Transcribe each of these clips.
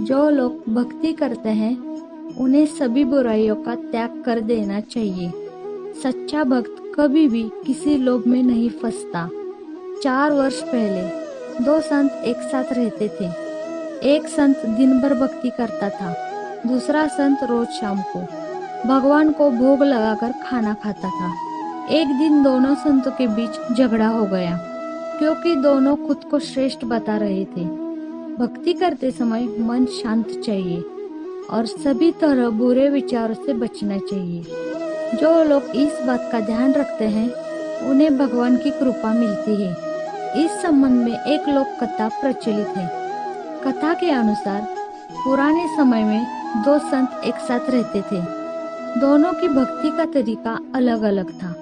जो लोग भक्ति करते हैं उन्हें सभी बुराइयों का त्याग कर देना चाहिए। सच्चा भक्त कभी भी किसी लोभ में नहीं फंसता। 4 वर्ष पहले दो संत एक साथ रहते थे। एक संत दिन भर भक्ति करता था, दूसरा संत रोज शाम को भगवान को भोग लगाकर खाना खाता था। एक दिन दोनों संतों के बीच झगड़ा हो गया, क्योंकि दोनों खुद को श्रेष्ठ बता रहे थे। भक्ति करते समय मन शांत चाहिए और सभी तरह बुरे विचारों से बचना चाहिए। जो लोग इस बात का ध्यान रखते हैं उन्हें भगवान की कृपा मिलती है। इस संबंध में एक लोक कथा प्रचलित है। कथा के अनुसार पुराने समय में दो संत एक साथ रहते थे। दोनों की भक्ति का तरीका अलग अलग था।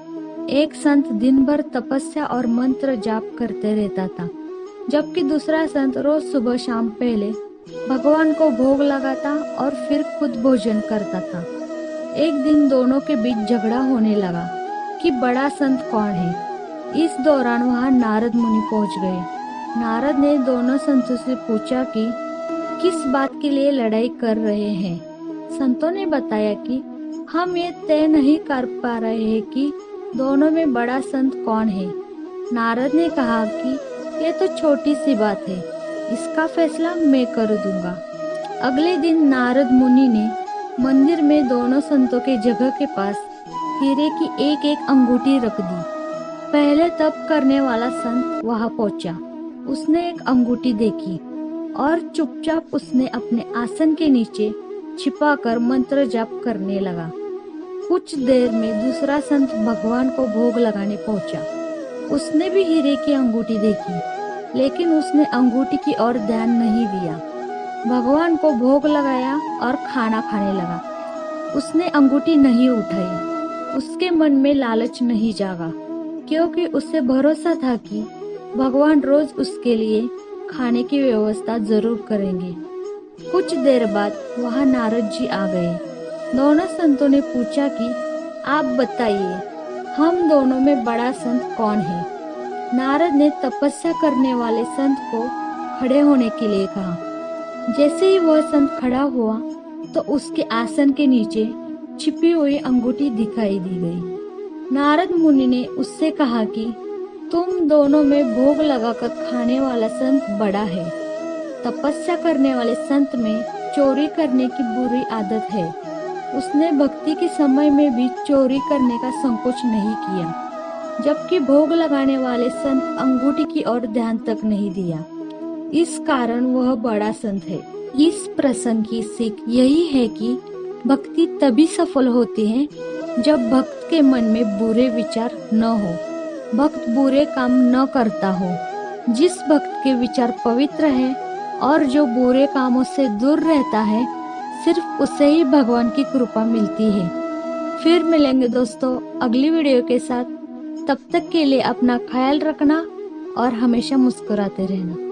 एक संत दिन भर तपस्या और मंत्र जाप करते रहता था, जबकि दूसरा संत रोज सुबह शाम पहले भगवान को भोग लगाता और फिर खुद भोजन करता था। एक दिन दोनों के बीच झगड़ा होने लगा कि बड़ा संत कौन है। इस दौरान वहां नारद मुनि पहुंच गए। नारद ने दोनों संतों से पूछा कि किस बात के लिए लड़ाई कर रहे हैं। संतों ने बताया कि हम ये तय नहीं कर पा रहे हैं कि दोनों में बड़ा संत कौन है। नारद ने कहा कि ये तो छोटी सी बात है, इसका फैसला मैं कर दूंगा। अगले दिन नारद मुनि ने मंदिर में दोनों संतों के जगह के पास हीरे की एक एक अंगूठी रख दी। पहले तप करने वाला संत वहां पहुंचा। उसने एक अंगूठी देखी और चुपचाप उसने अपने आसन के नीचे छिपाकर मंत्र जाप करने लगा। कुछ देर में दूसरा संत भगवान को भोग लगाने पहुंचा। उसने भी हीरे की अंगूठी देखी, लेकिन उसने अंगूठी की ओर ध्यान नहीं दिया। भगवान को भोग लगाया और खाना खाने लगा। उसने अंगूठी नहीं उठाई। उसके मन में लालच नहीं जागा, क्योंकि उसे भरोसा था कि भगवान रोज उसके लिए खाने की व्यवस्था जरूर करेंगे। कुछ देर बाद वहां नारद जी आ गए। दोनों संतों ने पूछा कि आप बताइए, हम दोनों में बड़ा संत कौन है। नारद ने तपस्या करने वाले संत को खड़े होने के लिए कहा। जैसे ही वह संत खड़ा हुआ तो उसके आसन के नीचे छिपी हुई अंगूठी दिखाई दी गई। नारद मुनि ने उससे कहा कि तुम दोनों में भोग लगाकर खाने वाला संत बड़ा है। तपस्या करने वाले संत में चोरी करने की बुरी आदत है। उसने भक्ति के समय में भी चोरी करने का संकोच नहीं किया, जबकि भोग लगाने वाले संत अंगूठी की ओर ध्यान तक नहीं दिया। इस कारण वह बड़ा संत है। इस प्रसंग की सीख यही है कि भक्ति तभी सफल होती है जब भक्त के मन में बुरे विचार न हो, भक्त बुरे काम न करता हो। जिस भक्त के विचार पवित्र है और जो बुरे कामों से दूर रहता है, सिर्फ उसे ही भगवान की कृपा मिलती है। फिर मिलेंगे दोस्तों अगली वीडियो के साथ। तब तक के लिए अपना ख्याल रखना और हमेशा मुस्कुराते रहना।